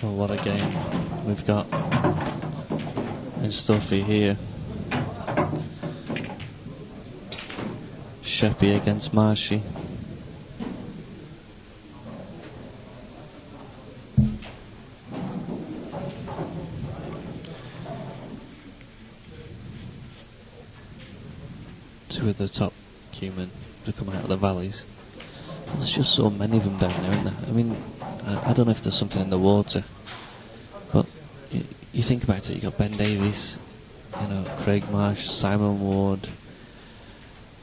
Oh, what a game we've got in store for you here. Sheppy against Marshy. Two of the top Cumin to come out of the valleys. There's just so many of them down there, isn't there? I mean, I don't know if there's something in the water, but you think about it, you got Ben Davies, you know, Craig Marsh, Simon Ward,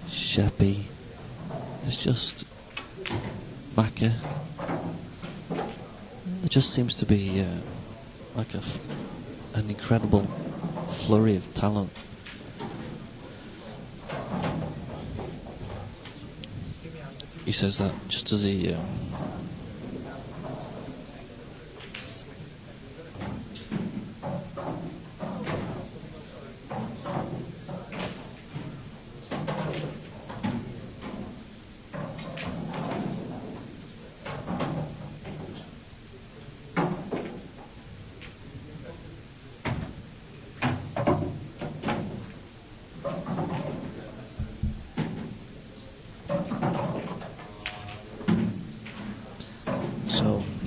Sheppy. It's just Macca. There just seems to be like an incredible flurry of talent. He says that just as he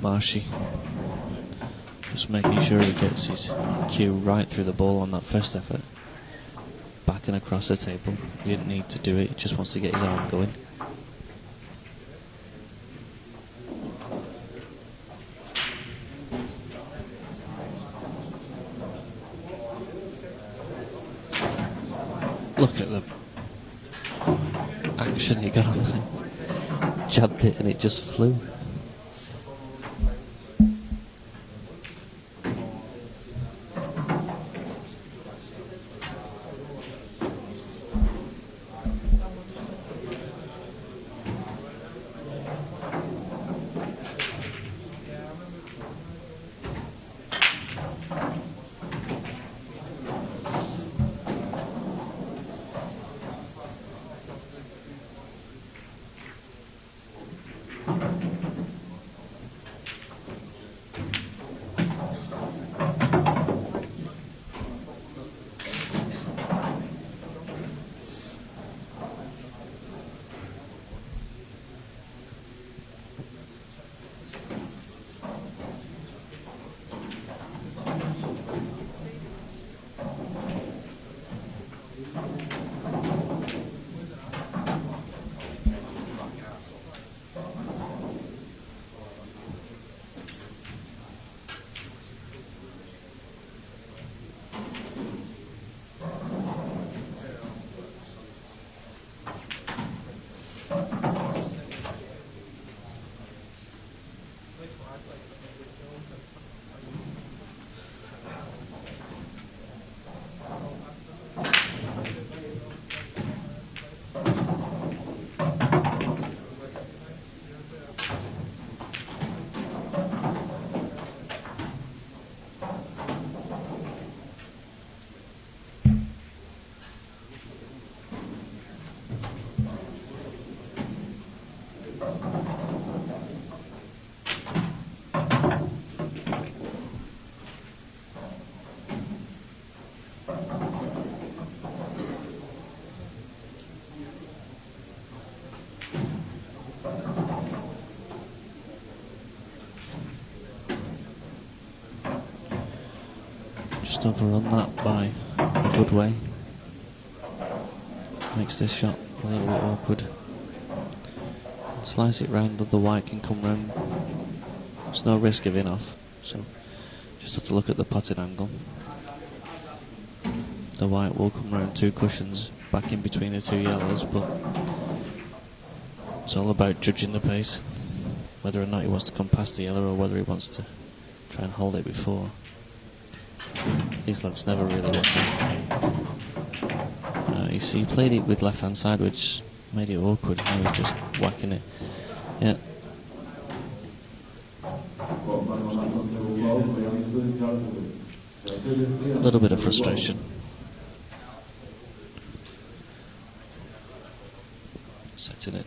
Marshy just making sure he gets his cue right through the ball on that first effort. Back and across the table. He didn't need to do it, he just wants to get his arm going. Look at the action he got on there. Jabbed it and it just flew. Just overrun that by a good way. Makes this shot a little bit awkward. Slice it round, the white can come round. There's no risk of in-off, so just have to look at the potted angle. The white will come round two cushions back in between the two yellows, but it's all about judging the pace, whether or not he wants to come past the yellow or whether he wants to try and hold it before. These lads never really watch it. You see, he played it with left hand side, which made it awkward. Now he's just whacking it. Yeah. A little bit of frustration. Setting it.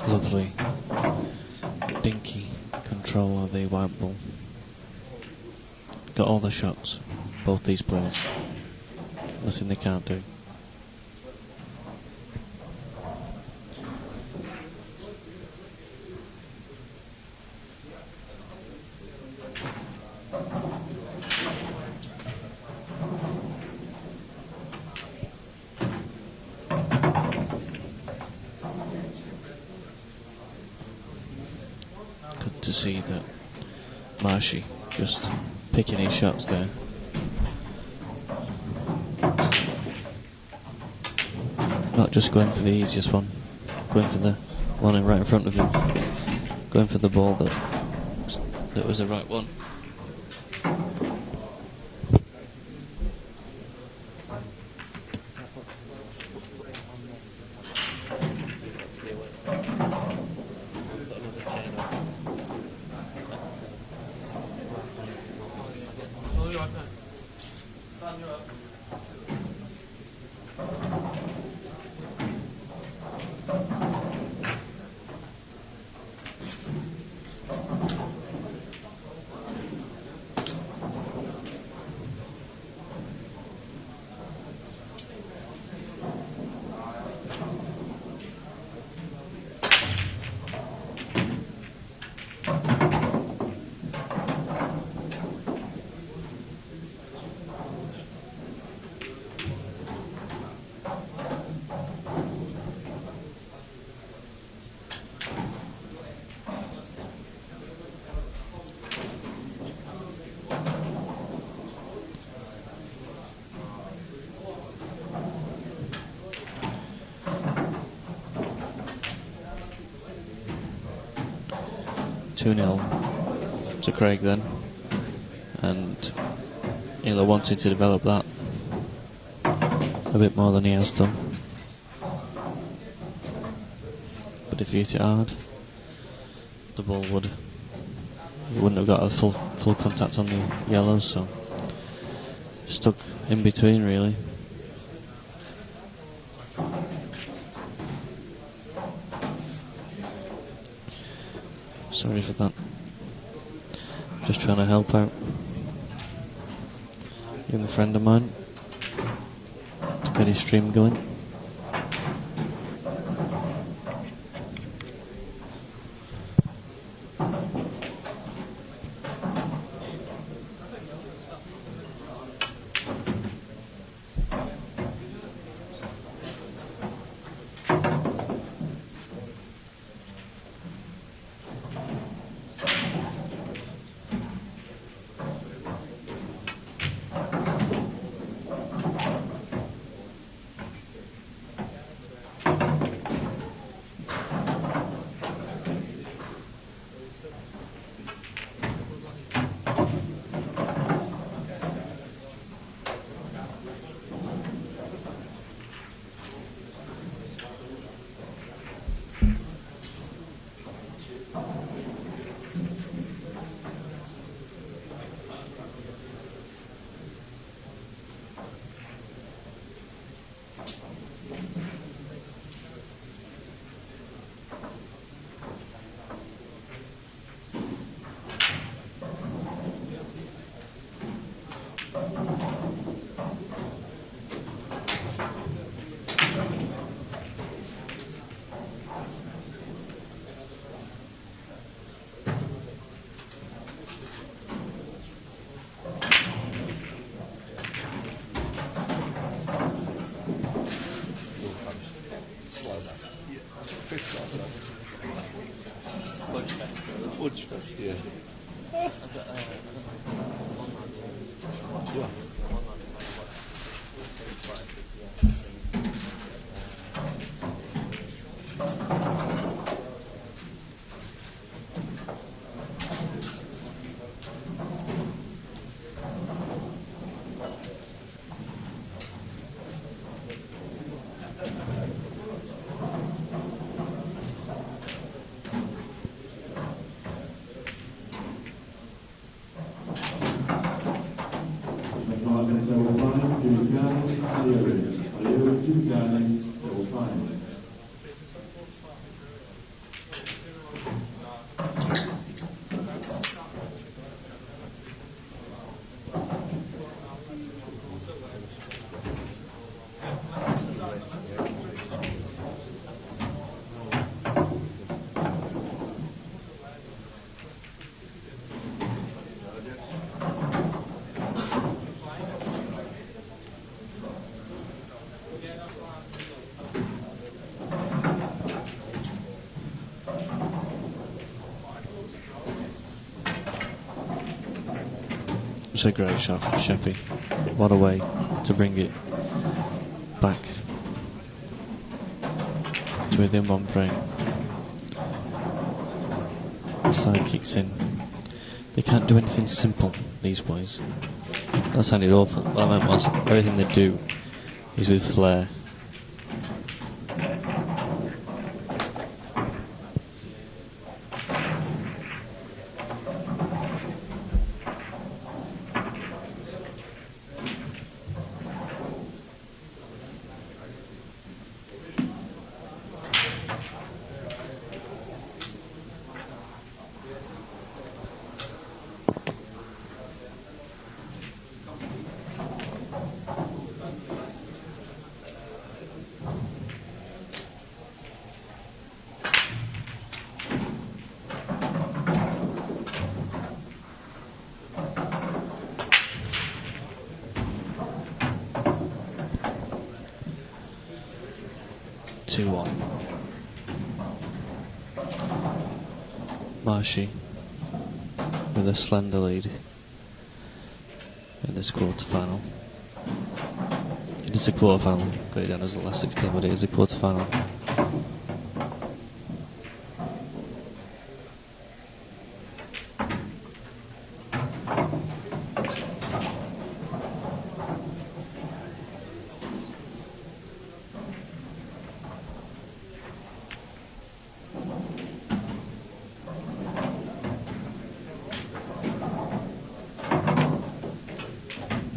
Lovely, dinky control of the white ball. Got all the shots, both these players. Nothing they can't do. Good to see that Marshy just picking his shots there. Not just going for the easiest one, going for the one right in front of him, going for the ball that was the right one. To Craig then, and Elo wanted to develop that a bit more than he has done, but if he hit it hard, the ball wouldn't have got a full contact on the yellows, so stuck in between really. Sorry for that. Just trying to help out. Young friend of mine to get his stream going. Yeah. It's over 5 to Glasgow. It's a great shot from Sheppy. What a way to bring it back to within one frame. Side kicks in. They can't do anything simple, these boys. That sounded awful. What I meant was, everything they do is with flair. Marshy with a slender lead in this quarter-final. It is a quarter-final, got it down as the last 16, but it is a quarter-final.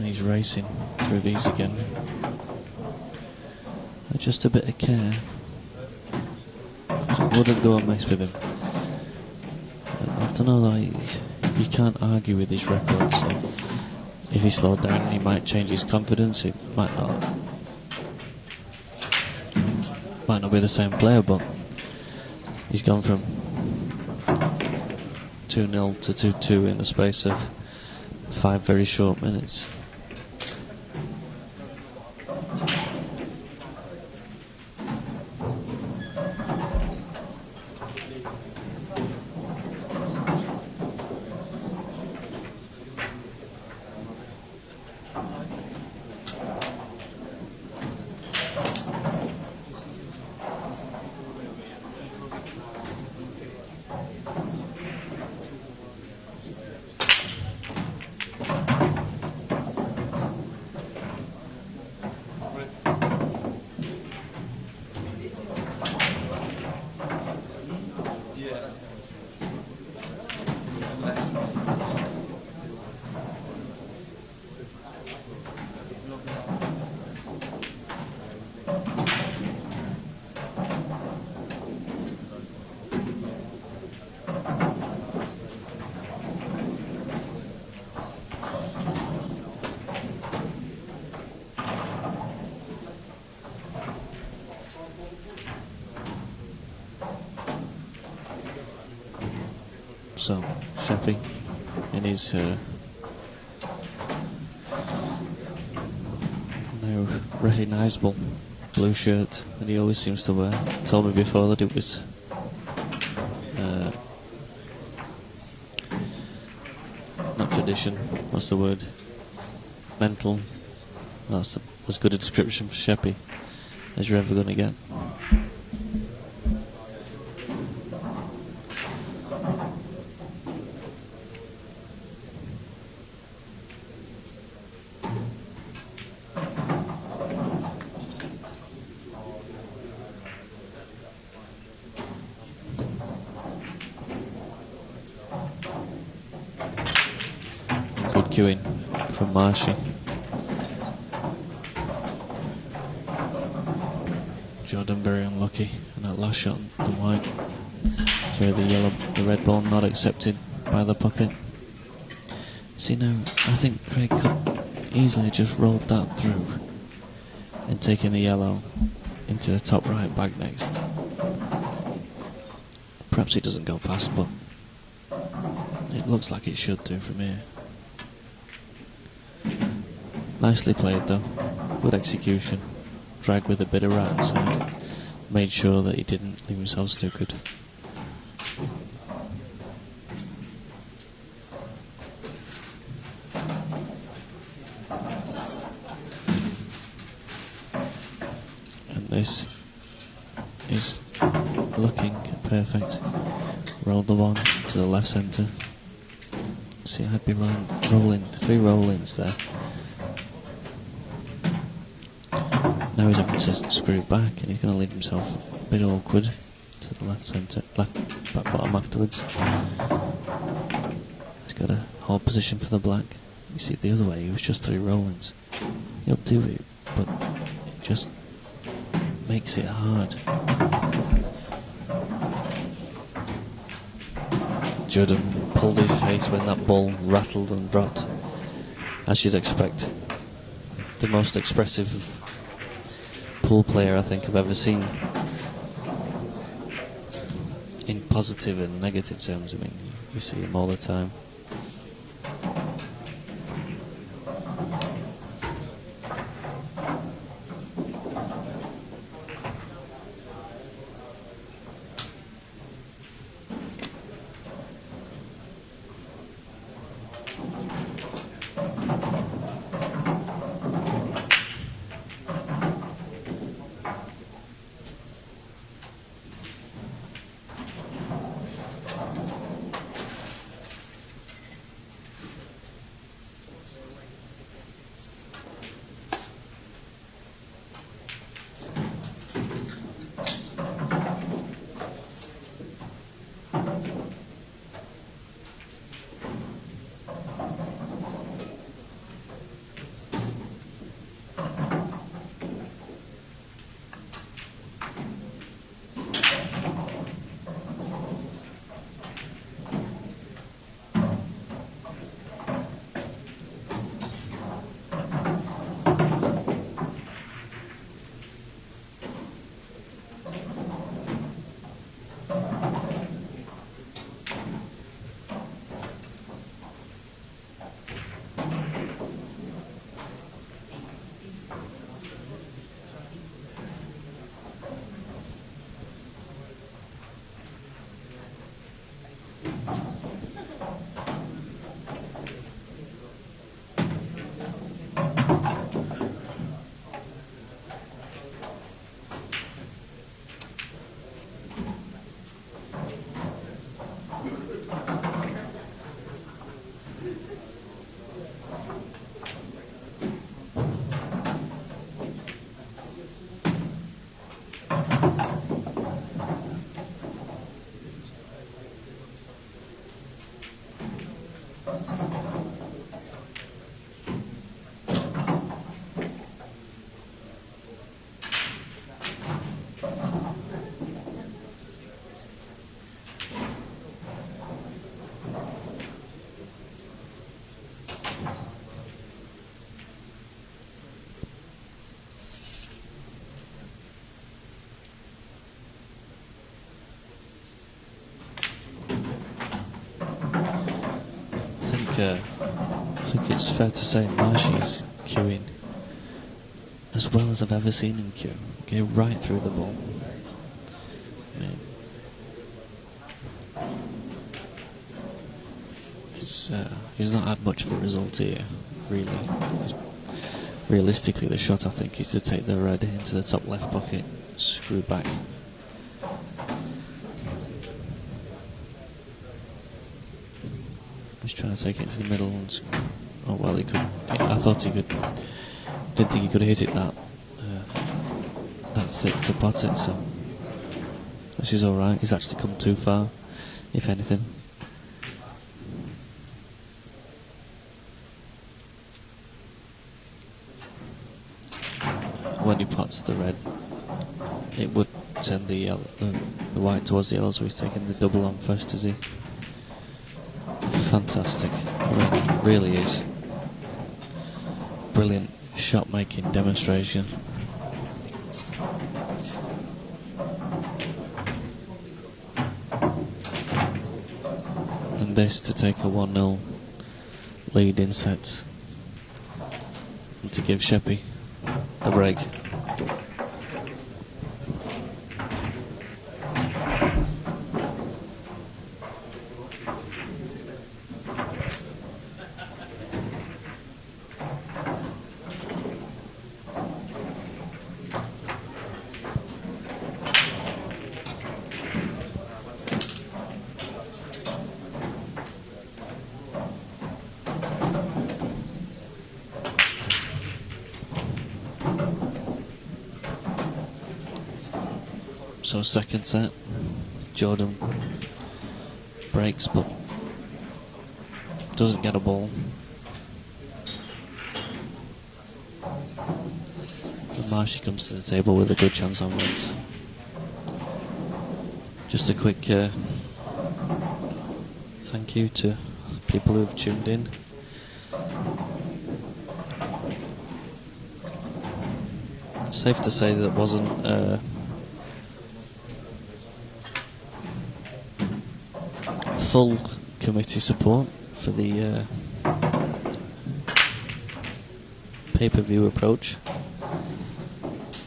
He's racing through these again. Just a bit of care. So wouldn't go and mess with him. I don't know, like, you can't argue with his record, so if he slowed down he might change his confidence, it might not. Might not be the same player, but he's gone from 2-0 to 2-2 in the space of 5 very short minutes. So, Sheppy in his now recognisable blue shirt that he always seems to wear. Told me before that it was not tradition, what's the word? Mental. That's as good a description for Sheppy as you're ever going to get. Good cueing from Marshy. Jordan very unlucky in that last shot, the white. Sorry, the red ball not accepted by the pocket. See now, I think Craig could easily just rolled that through and taken the yellow into the top right bag next. Perhaps it doesn't go past, but it looks like it should do from here. Nicely played though, good execution, drag with a bit of right side, made sure that he didn't leave himself snookered. this is looking perfect. Roll the one to the left centre. See, I'd be rolling 3 roll-ins there. Now he's having to screw back, and he's going to leave himself a bit awkward to the left centre, left back bottom afterwards. He's got a hold position for the black. You see, the other way, he was just 3 roll-ins. He'll do it, but it just makes it hard. Jordan pulled his face when that ball rattled and dropped, as you'd expect. The most expressive pool player I think I've ever seen, in positive and negative terms. I mean, you see him all the time. I think it's fair to say Marsh is cueing as well as I've ever seen him cue. Getting right through the ball. I mean, he's not had much of a result here, really. Realistically, the shot I think is to take the red into the top left pocket, screw back. He's trying to take it into the middle and oh well, he could. I thought he could. Didn't think he could hit it that thick to pot it. So this is all right. He's actually come too far, if anything. When he pots the red, it would send the white towards the yellow, so he's taking the double on first, is he? Fantastic. I mean, it really is. Brilliant shot making demonstration. And this to take a 1-0 lead in sets. And to give Sheppy the break. So second set, Jordan breaks but doesn't get a ball. And Marsh comes to the table with a good chance on reds. Just a quick thank you to people who've tuned in. Safe to say that it wasn't full committee support for the pay-per-view approach,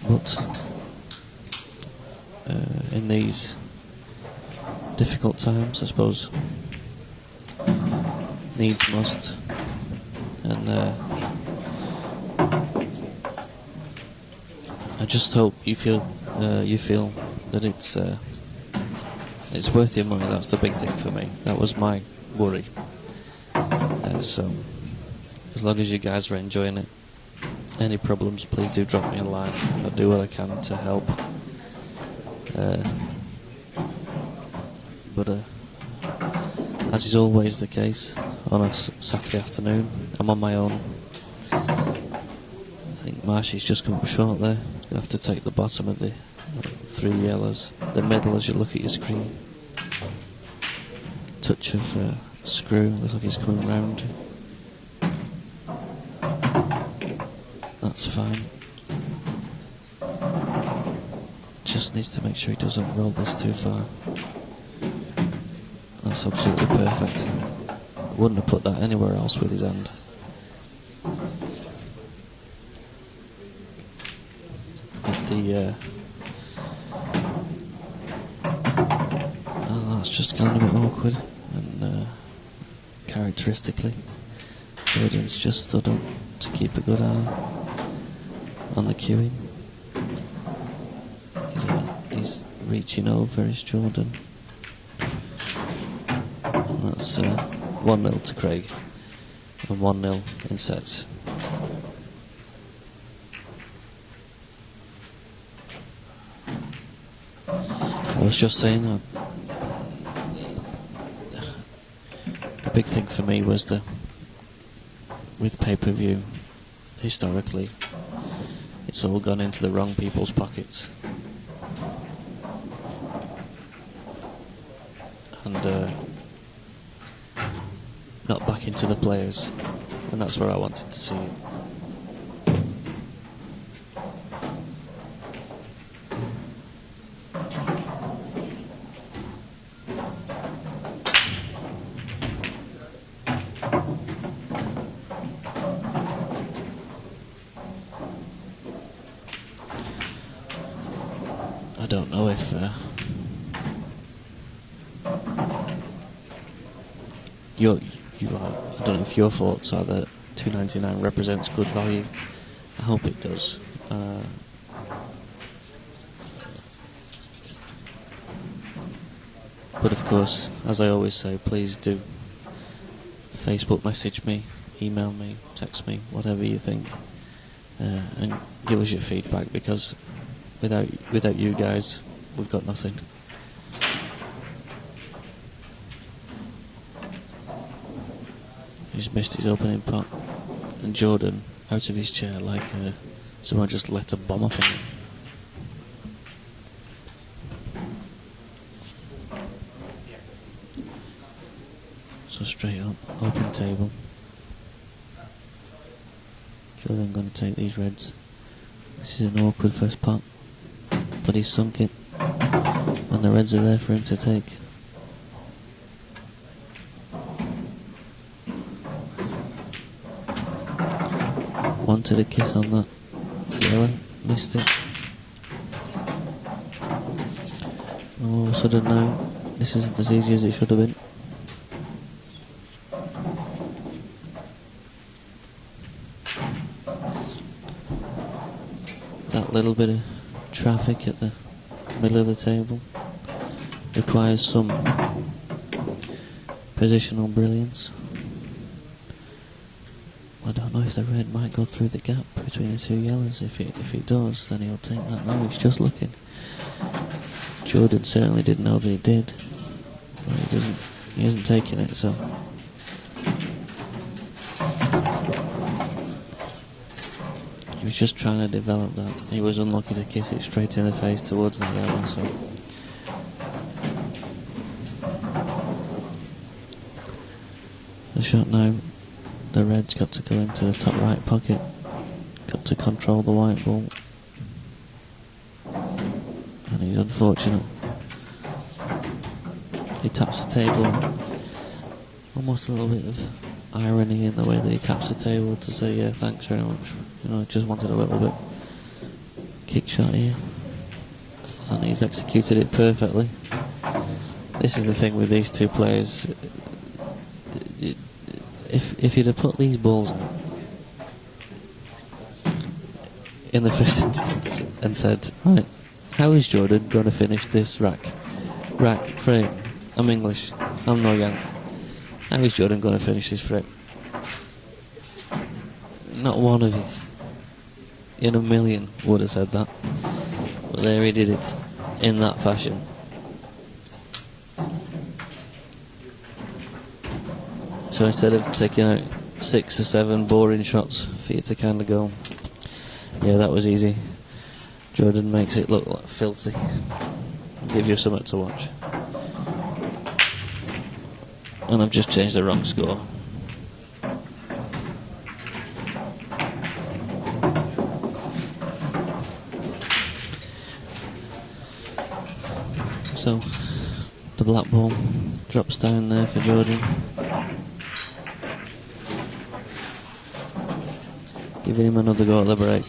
but in these difficult times, I suppose, needs must, and I just hope you feel that it's worth your money. That's the big thing for me. That was my worry. So as long as you guys are enjoying it, any problems, please do drop me a line. I'll do what I can to help. But as is always the case on a Saturday afternoon, I'm on my own. I think Marshy's just come up short there. He's going to have to take the bottom of the 3 yellows. The middle as you look at your screen. Touch of screw, looks like he's coming round. That's fine. Just needs to make sure he doesn't roll this too far. That's absolutely perfect. Wouldn't have put that anywhere else with his hand. But that's just kind of a bit awkward, and characteristically, Jordan's just stood up to keep a good eye on the queuing. He's reaching over, is Jordan. And that's 1-0 to Craig, and 1-0 in sets. I was just saying the big thing for me was with pay-per-view, historically, it's all gone into the wrong people's pockets. And not back into the players. And that's where I wanted to see it. I don't know if I don't know if your thoughts are that $2.99 represents good value. I hope it does. But of course, as I always say, please do Facebook message me, email me, text me, whatever you think, and give us your feedback, because without you guys, we've got nothing. He's missed his opening pot, and Jordan out of his chair like someone just let a bomb off him. So straight up, open table. Jordan going to take these reds. This is an awkward first pot, but he's sunk it, and the reds are there for him to take. Wanted a kiss on that yellow, missed it. All of a sudden now, this isn't as easy as it should have been. That little bit of traffic at the middle of the table requires some positional brilliance. I don't know if the red might go through the gap between the two yellows. If it does, then he'll take that. No, he's just looking. Jordan certainly didn't know that he did. But he isn't taking it, so. He was just trying to develop that. He was unlucky to kiss it straight in the face towards the yellow, so. The shot now, the red's got to go into the top right pocket. Got to control the white ball. And he's unfortunate. He taps the table. Almost a little bit of irony in the way that he taps the table to say, yeah, thanks very much. You know, I just wanted a little bit kick shot here. And he's executed it perfectly. This is the thing with these two players. If you'd have put these balls out in the first instance and said, right, how is Jordan going to finish this rack frame? I'm English, I'm no Yank. How is Jordan going to finish this frame? Not one of you in a million would have said that. But there he did it in that fashion. So instead of taking out 6 or 7 boring shots for you to kind of go, yeah, that was easy, Jordan makes it look like filthy. Give you something to watch. And I've just changed the wrong score. So the black ball drops down there for Jordan. Giving him another go at the break.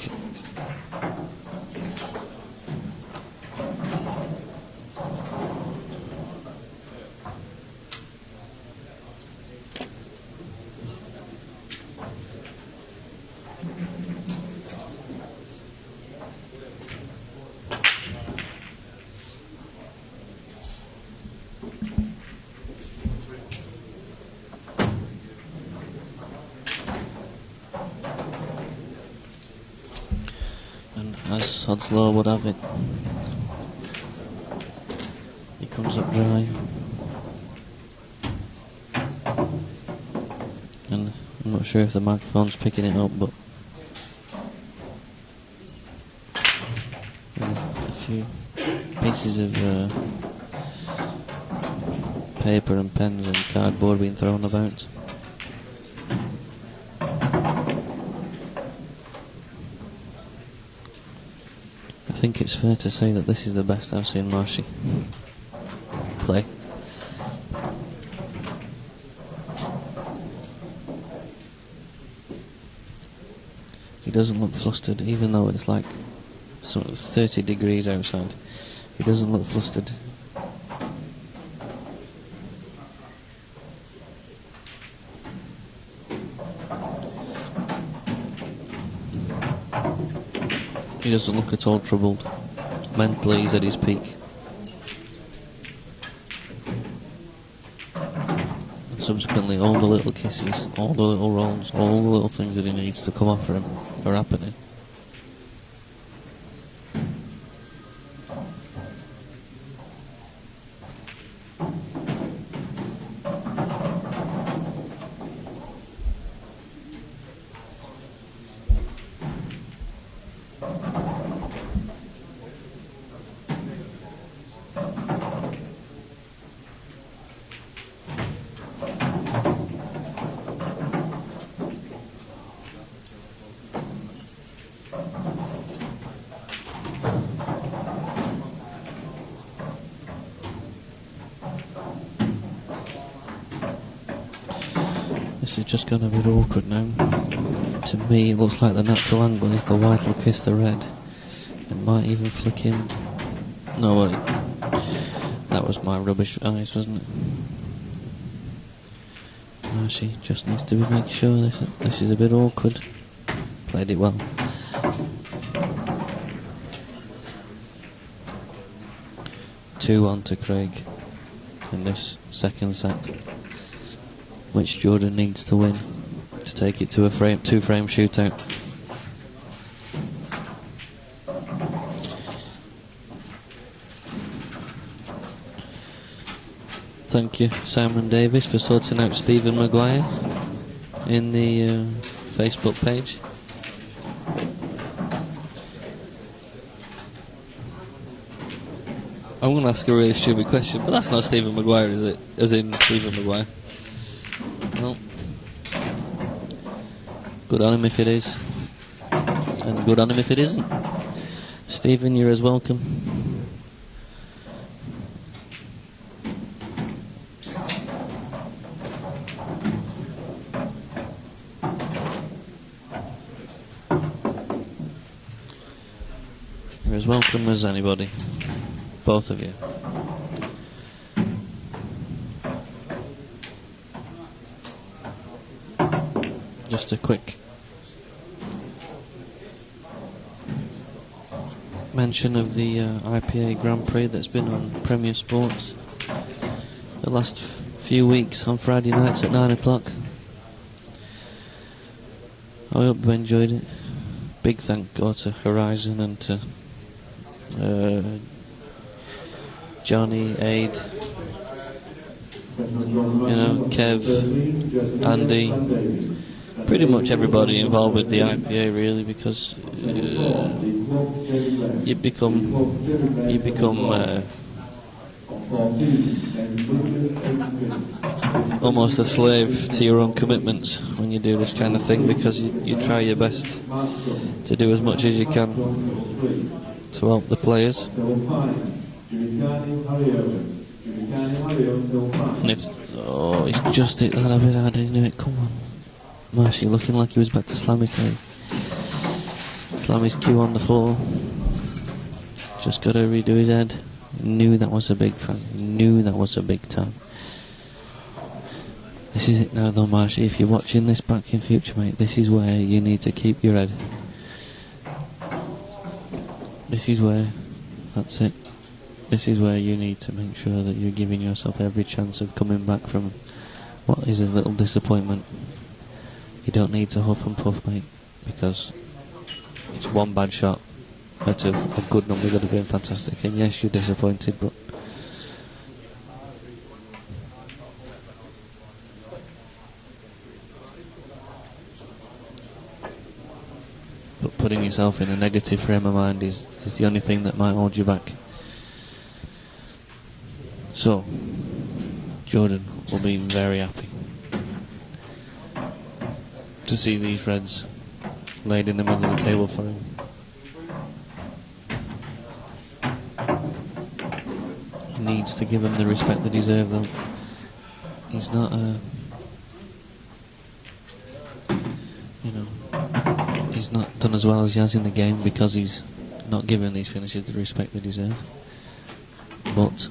As odds law would have it, he comes up dry, and I'm not sure if the microphone's picking it up, but a few pieces of paper and pens and cardboard being thrown about. I think it's fair to say that this is the best I've seen Marshy play. He doesn't look flustered, even though it's like sort of 30 degrees outside. He doesn't look flustered. He doesn't look at all troubled. Mentally, he's at his peak. And subsequently, all the little kisses, all the little rolls, all the little things that he needs to come off for him are happening. This is just going to be awkward now. To me, it looks like the natural angle is the white will kiss the red. It might even flick him. No, well, that was my rubbish eyes, wasn't it? She just needs to make sure this is a bit awkward. Played it well. Two on to Craig in this second set, which Jordan needs to win to take it to a two-frame shootout. Thank you, Simon Davis, for sorting out Stephen Maguire in the Facebook page. I'm going to ask a really stupid question, but that's not Stephen Maguire, is it? As in Stephen Maguire. Well, good on him if it is, and good on him if it isn't. Stephen, you're as welcome. You're as welcome as anybody. Both of you. Just a quick mention of the IPA Grand Prix that's been on Premier Sports the last few weeks on Friday nights at 9 o'clock. I hope you enjoyed it. Big thank go to Horizon and to Johnny, Aid, Kev, Andy, pretty much everybody involved with the IPA really, because you become almost a slave to your own commitments when you do this kind of thing, because you try your best to do as much as you can to help the players. And he's just hit that a bit hard, isn't it? Come on. Marsh, looking like he was about to slam his head. Slam his cue on the floor. Just got to redo his head. Knew that was a big fan. Knew that was a big time. This is it now though, Marsh. If you're watching this back in future, mate, this is where you need to keep your head. This is where, that's it. This is where you need to make sure that you're giving yourself every chance of coming back from what is a little disappointment. You don't need to huff and puff, mate, because it's one bad shot out of a good number that have been fantastic. And yes, you're disappointed, but putting yourself in a negative frame of mind is the only thing that might hold you back. So, Jordan will be very happy to see these Reds laid in the middle of the table for him. He needs to give them the respect they deserve, though. He's not he's not done as well as he has in the game because he's not given these finishers the respect they deserve. But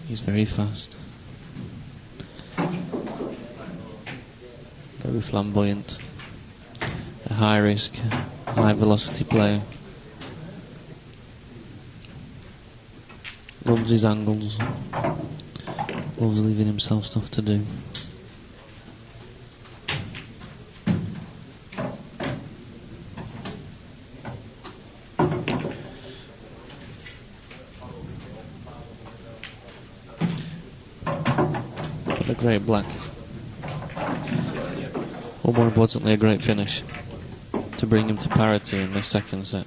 he's very fast, very flamboyant, a high risk, high velocity player. Loves his angles, loves leaving himself stuff to do. But a great black. Or more importantly, a great finish to bring him to parity in this second set.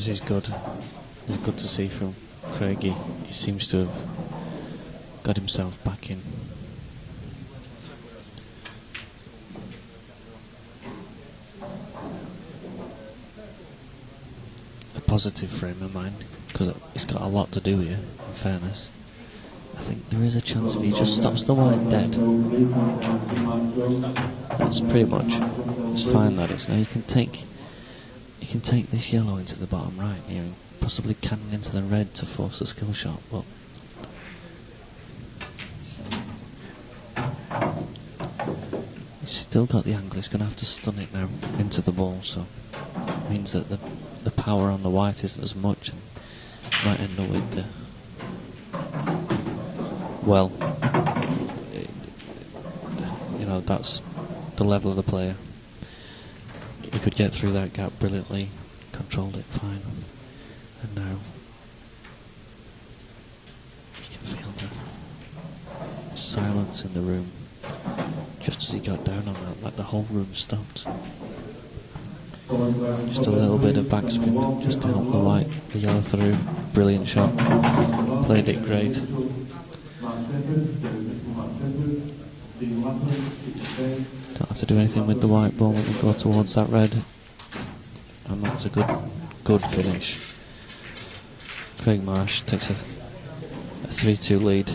This is good. It's good to see from Craig. He seems to have got himself back in. A positive frame of mind, because it's got a lot to do here, in fairness. I think there is a chance if he just stops the white dead. That's pretty much, it's fine that is. Now you can take this yellow into the bottom right here and possibly cannon into the red to force a skill shot, but he's still got the angle. He's going to have to stun it now into the ball, so it means that the power on the white isn't as much, and might end up with the, well, you know, that's the level of the player. He could get through that gap brilliantly, controlled it fine, and now you can feel the silence in the room. Just as he got down on that, like the whole room stopped. Just a little bit of backspin, just to help the yellow through. Brilliant shot. Played it great. Don't have to do anything with the white ball when we go towards that red. And that's a good finish. Craig Marsh takes a 3-2 lead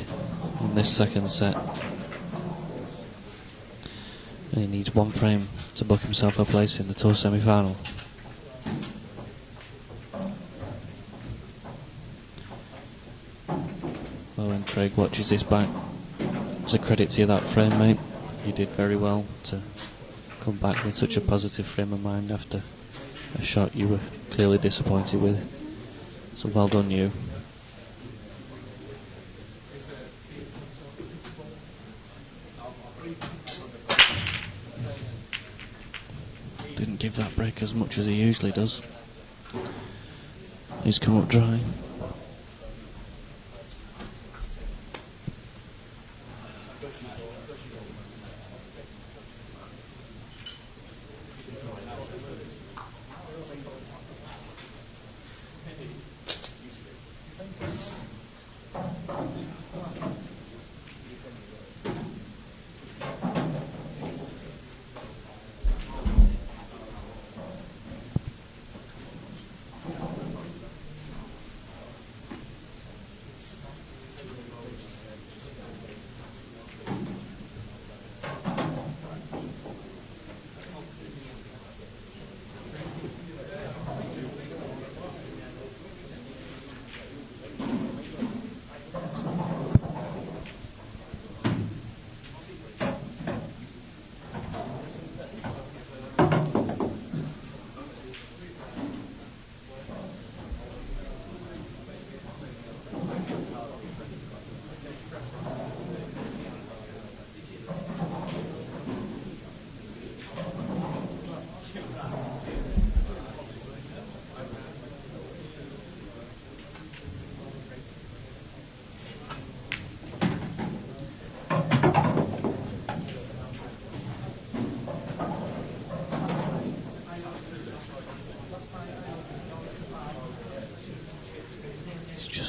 in this second set. And he needs one frame to book himself a place in the tour semi-final. Well, when Craig watches this back, it's a credit to you, that frame, mate. You did very well to come back with such a positive frame of mind after a shot you were clearly disappointed with. So well done you. Didn't give that break as much as he usually does. He's come up dry.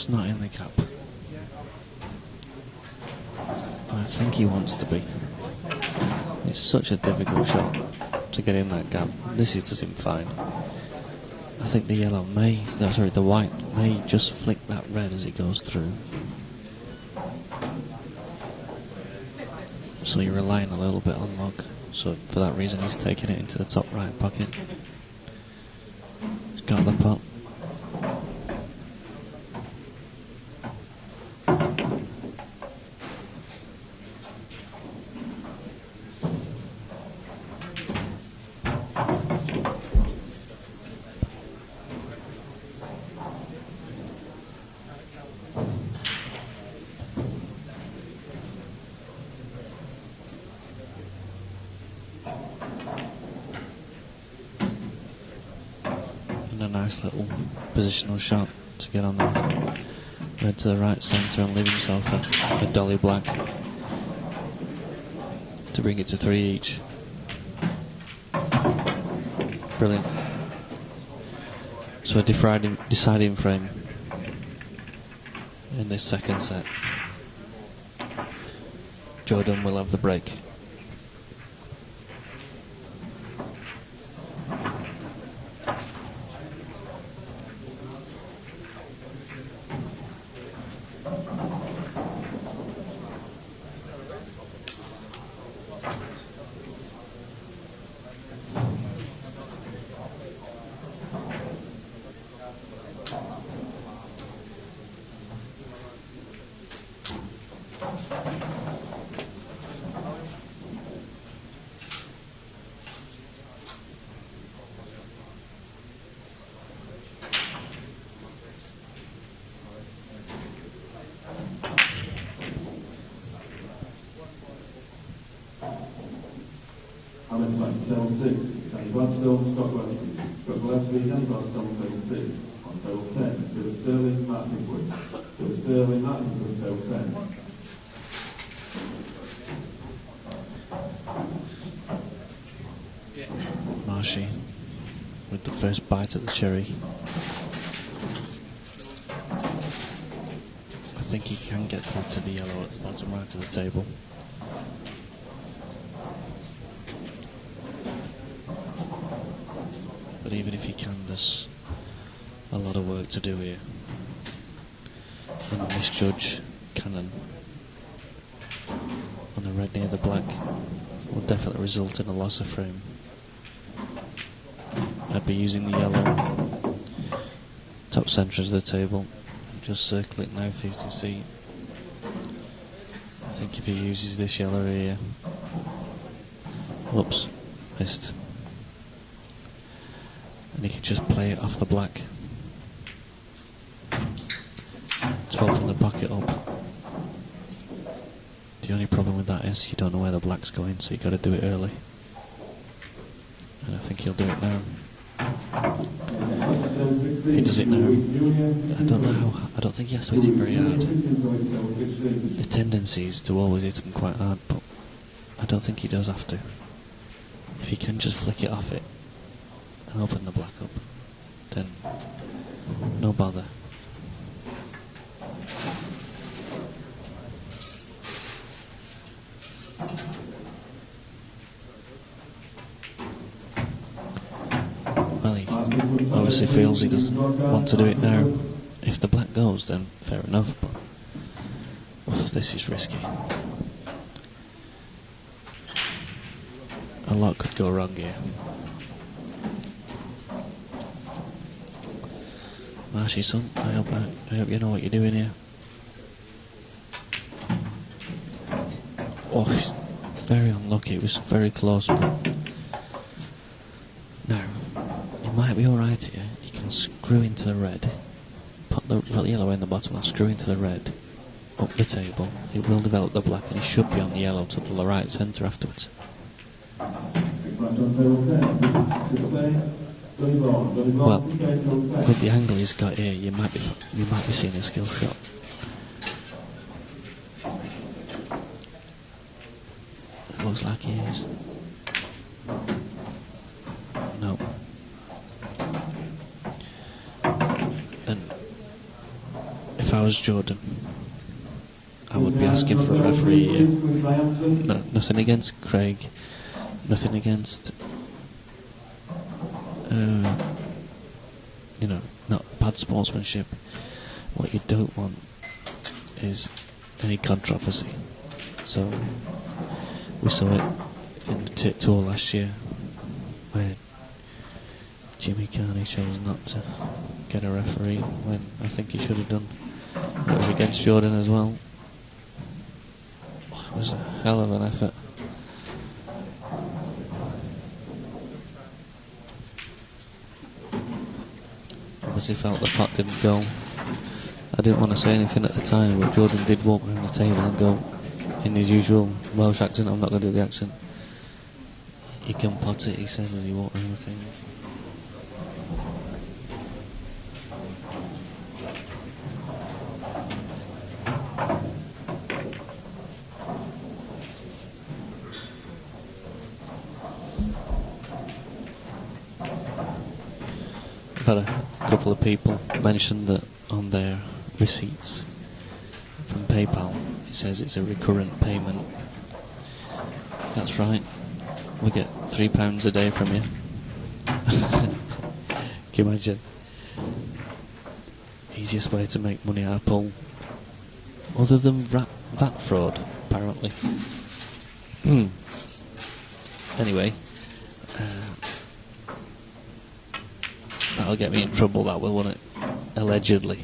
Not in the gap. I think he wants to be. It's such a difficult shot to get in that gap. This does him fine. I think the yellow the white may just flick that red as it goes through. So you're relying a little bit on luck. So for that reason he's taking it into the top right pocket. He's got the pot. A nice little positional shot to get on the red to the right centre and leave himself a dolly black to bring it to 3 each. So a deciding frame in this second set. Jordan will have the break. Marshy with the first bite at the cherry. I think he can get through to the yellow at the bottom right of the table. But even if he can, there's a lot of work to do here. And misjudge Cannon on the red near the black will definitely result in a loss of frame. I'd be using the yellow top centre of the table. Just circle it now for you to see. I think if he uses this yellow here, whoops, missed. And he can just play it off the black. 12 from the pocket up. The only problem with that is you don't know where the black's going, so you've got to do it early. And I think he'll do it now. He does it now. I don't know how. I don't think he has to hit it very hard. The tendency is to always hit him quite hard, but I don't think he does have to. If he can just flick it off it and open the black up, then no bother. Well, he obviously feels he doesn't want to do it now. If the black goes, then fair enough, but this is risky. A lot could go wrong here. Marshy, son, I hope you know what you're doing here. Oh, he's very unlucky. It was very close. But now, you might be alright here. You can screw into the red. Put the yellow in the bottom and screw into the red. Up the table. It will develop the black and it should be on the yellow to the right centre afterwards. Well, with the angle he's got here, you might be seeing a skill shot. It looks like he is. No. And if I was Jordan, I would be asking for a referee here. No, nothing against Craig, nothing against you know, not bad sportsmanship. What you don't want is any controversy. So we saw it in the Tit Tour last year, where Jimmy Carney chose not to get a referee when I think he should have done. It was against Jordan as well. It was a hell of an effort. Obviously felt the pot didn't go. I didn't want to say anything at the time, but Jordan did walk around the table and go in his usual Welsh accent. I'm not going to do the accent. You can pot it, he says as he walked around the table. I've had a couple of people mentioned that on their receipts from PayPal it says it's a recurrent payment. That's right. We get £3 a day from you. Can you imagine? Easiest way to make money out of pool, other than VAT fraud, apparently. Anyway, that'll get me in trouble, that will, won't it? Allegedly,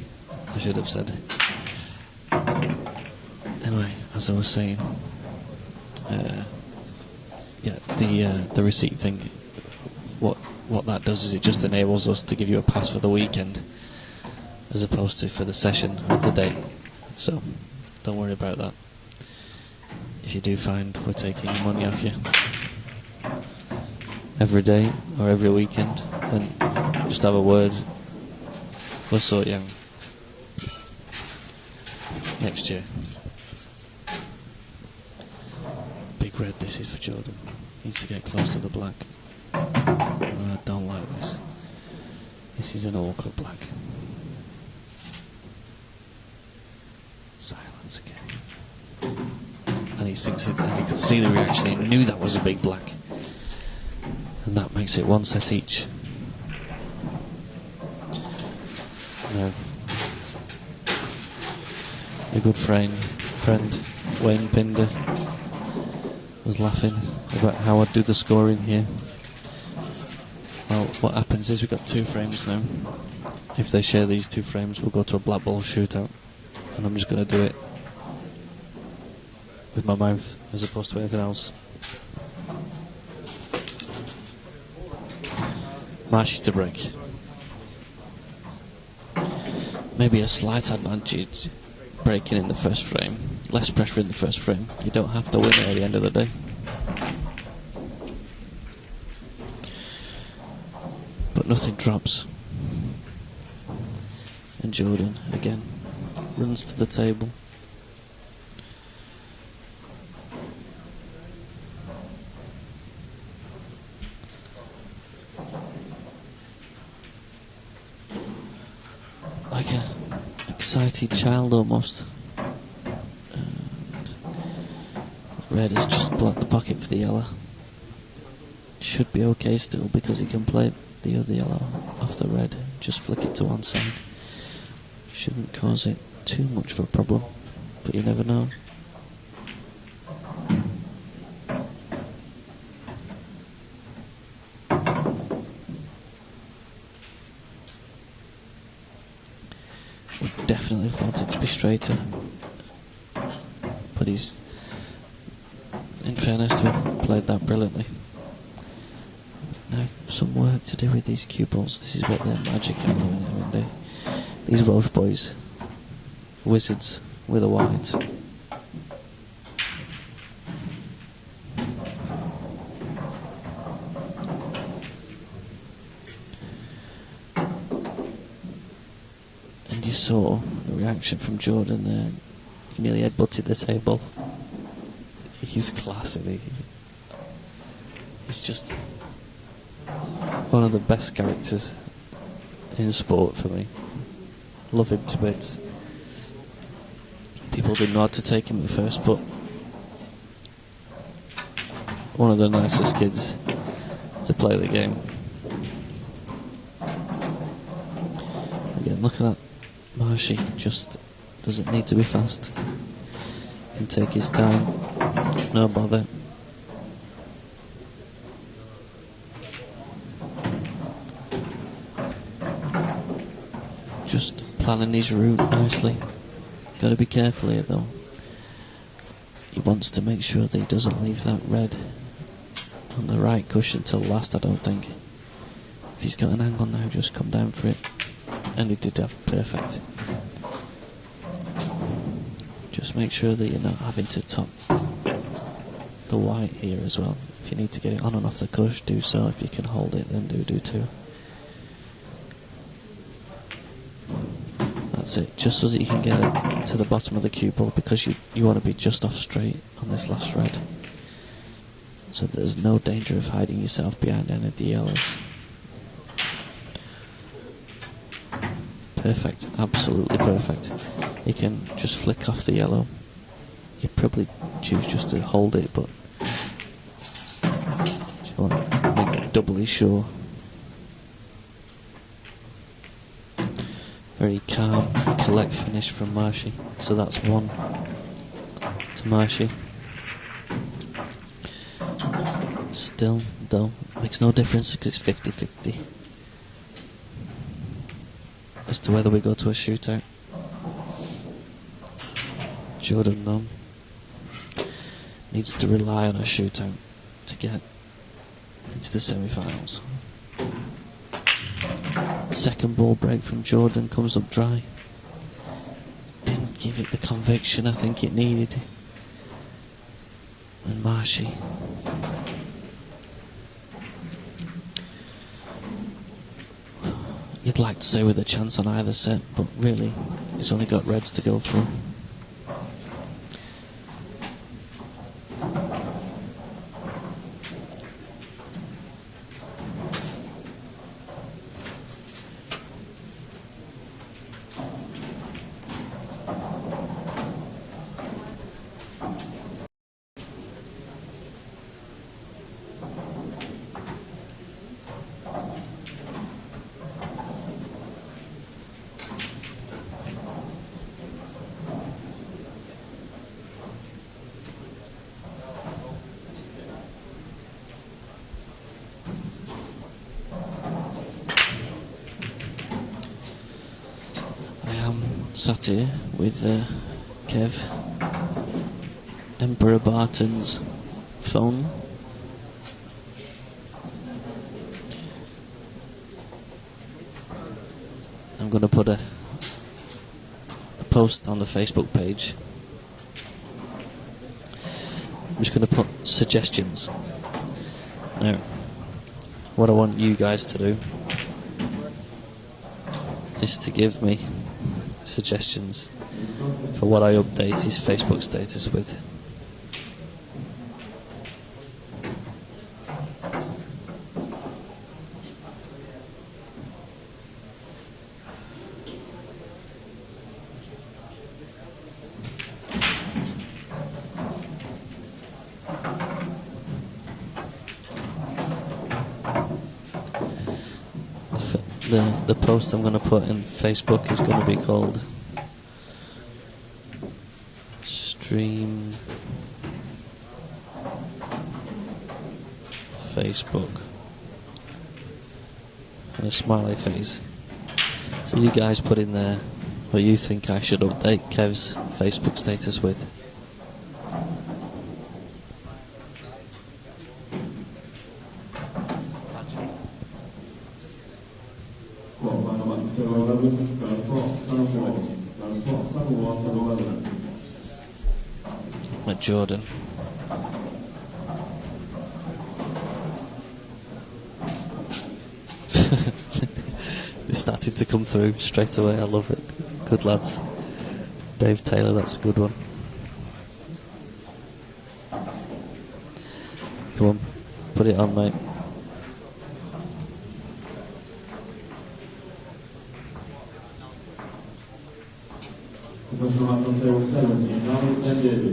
I should have said. Anyway, as I was saying, the receipt thing, what that does is it just enables us to give you a pass for the weekend as opposed to for the session of the day. So don't worry about that. If you do find we're taking money off you every day or every weekend, then just have a word. We'll sort you out next year. Big red, this is for Jordan. Needs to get close to the black. I don't like this. This is an awkward black. Silence again. And he sinks it, and you can see the reaction. He knew that was a big black. And that makes it one set each. No. A good friend, Wayne Pinder, was laughing about how I'd do the scoring here. Well, what happens is we've got 2 frames now. If they share these 2 frames, we'll go to a black ball shootout. And I'm just going to do it with my mouth as opposed to anything else. Marsh to break. Maybe a slight advantage breaking in the first frame. Less pressure in the first frame. You don't have to win it at the end of the day. But nothing drops. And Jordan again runs to the table. Like an excited child almost. And red has just blocked the pocket for the yellow. Should be okay still because he can play the other yellow off the red. Just flick it to one side. Shouldn't cause it too much of a problem, but you never know. Would definitely have wanted to be straighter, but he's, in fairness to him, played that brilliantly. Now some work to do with these cue balls. This is what their magic are. I mean, these Welsh boys, wizards with a white. And you saw the reaction from Jordan there. He nearly headbutted the table. He's class, isn't he? He's just one of the best characters in sport for me. Love him to bits. People didn't know how to take him at first, but one of the nicest kids to play the game. Again, look at that. Marshy just doesn't need to be fast. Can take his time. No bother. Just planning his route nicely. Got to be careful here though. He wants to make sure that he doesn't leave that red on the right cushion till last, I don't think. If he's got an angle now, just come down for it. And he did have perfect. Just make sure that you're not having to top the white here as well. If you need to get it on and off the cush, do so. If you can hold it, then do too. That's it, just so that you can get it to the bottom of the cue ball, because you want to be just off straight on this last red, so that there's no danger of hiding yourself behind any of the yellows. perfect, absolutely perfect. You can just flick off the yellow. You probably choose just to hold it, but you want to make it doubly sure. Very calm, collect finish from Marshy. So that's 1 to Marshy. Still, though, makes no difference because it's 50-50 as to whether we go to a shootout. Jordan, though, needs to rely on a shootout to get into the semi-finals. Second ball break from Jordan comes up dry. Didn't give it the conviction I think it needed. And Marshy, you'd like to say with a chance on either set, but really he's only got reds to go through. Sat here with Kev, Emperor Barton's phone. I'm going to put a post on the Facebook page. I'm just going to put suggestions. Now, what I want you guys to do is to give me suggestions for what I update his Facebook status with. The post I'm going to put in Facebook is going to be called Stream Facebook and a smiley face. So you guys put in there what you think I should update Kev's Facebook status with. Like Jordan. They started to come through straight away. I love it. Good lads. Dave Taylor, that's a good one. Come on, put it on, mate.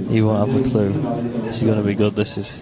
You won't have a clue. This is going to be good, this is.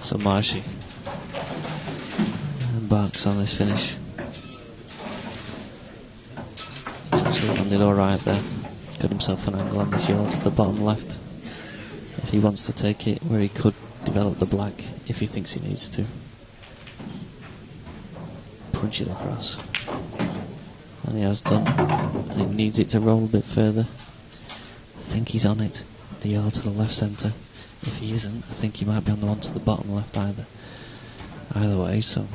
So Marshy embarks on this finish. He's actually landed alright there. Got himself an angle on this yellow to the bottom left. If he wants to take it where he could develop the black, if he thinks he needs to. Punch it across. And he has done. And he needs it to roll a bit further. I think he's on it. The yellow to the left centre. If he isn't, I think he might be on the one to the bottom left either way, so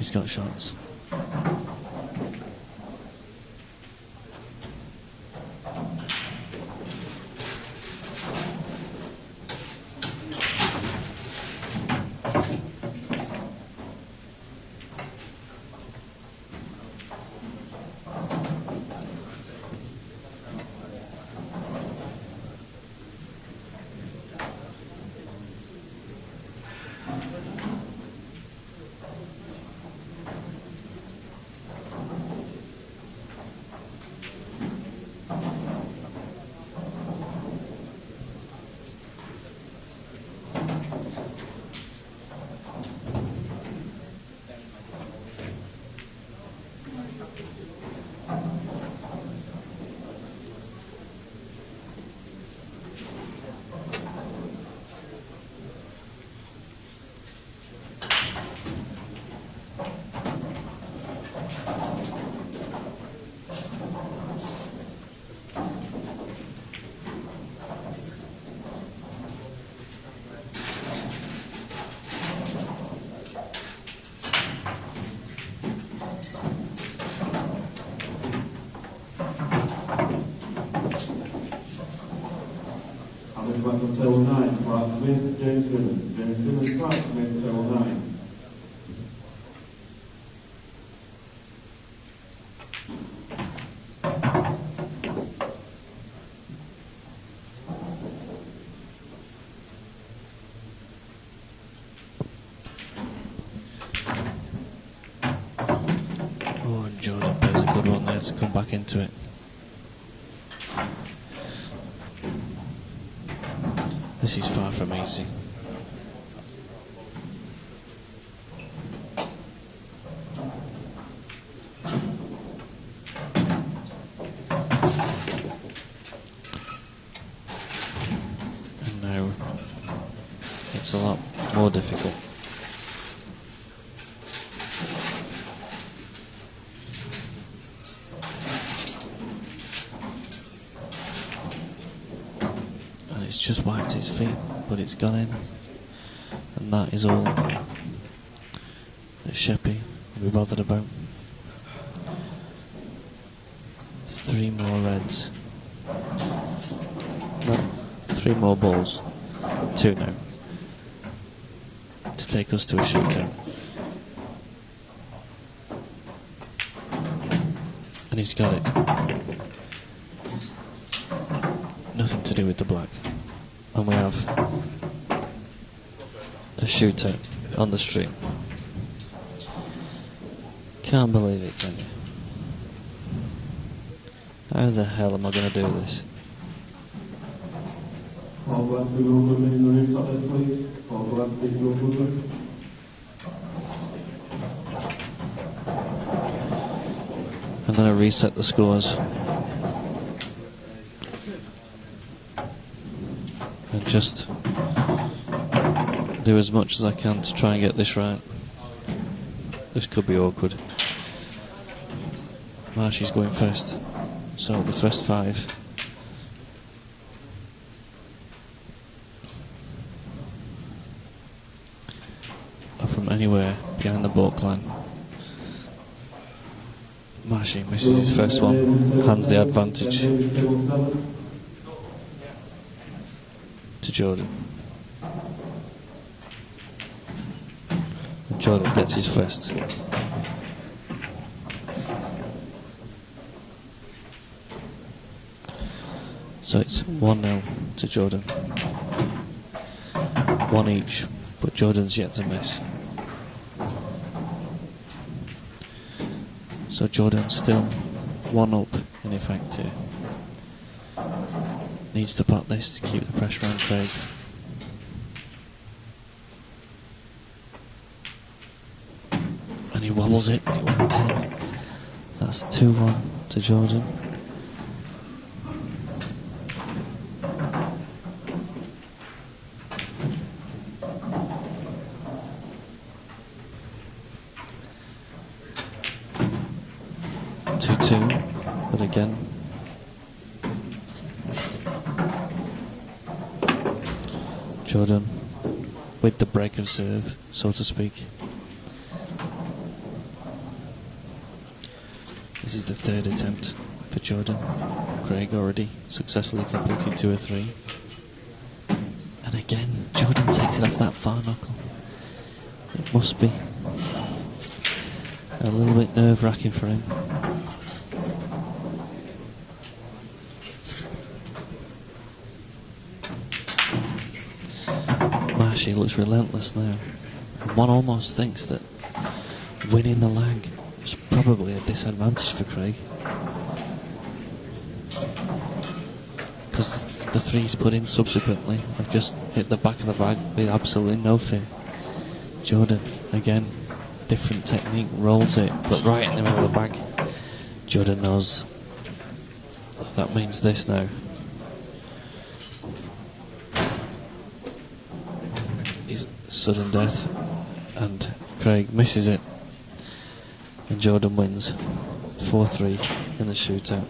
He's got shots. Back on table 9, Brad Smith, James Simmons. James Simmons, Brad Smith, table 9. Oh, and Jordan plays a good one there to come back into it. This is far from easy. And now it's a lot more difficult. It's just wiped his feet, but it's gone in, and that is all that Sheppy will be bothered about. 3 more reds. No, 3 more balls. 2 now. To take us to a shootout. And he's got it. Nothing to do with the black. And we have a shootout on the street. Can't believe it, can you? How the hell am I going to do this? All glass to go good in the roof top list, please. All glass to go good. I'm going to reset the scores. And just do as much as I can to try and get this right. This could be awkward. Marsh is going first, so the first 5. Are from anywhere behind the baulk line. Marshy misses his first one, hands the advantage to Jordan. And Jordan gets his first. So it's 1-0 to Jordan. 1 each, but Jordan's yet to miss. So Jordan's still 1 up in effect here. Needs to pot this to keep the pressure on Craig. And he wobbles it, but he went in. That's 2-1 to Jordan. But again, Jordan with the break of serve, so to speak. This is the third attempt for Jordan. Craig already successfully completed 2 or 3. And again, Jordan takes it off that far knuckle. It must be a little bit nerve-wracking for him. Marsh, he looks relentless now. And one almost thinks that winning the lag was probably a disadvantage for Craig. Because the 3s put in subsequently have just hit the back of the bag with absolutely no fear. Jordan, again, different technique, rolls it, but right in the middle of the bag. Jordan knows that means this now. He's sudden death, and Craig misses it, and Jordan wins 4-3 in the shootout.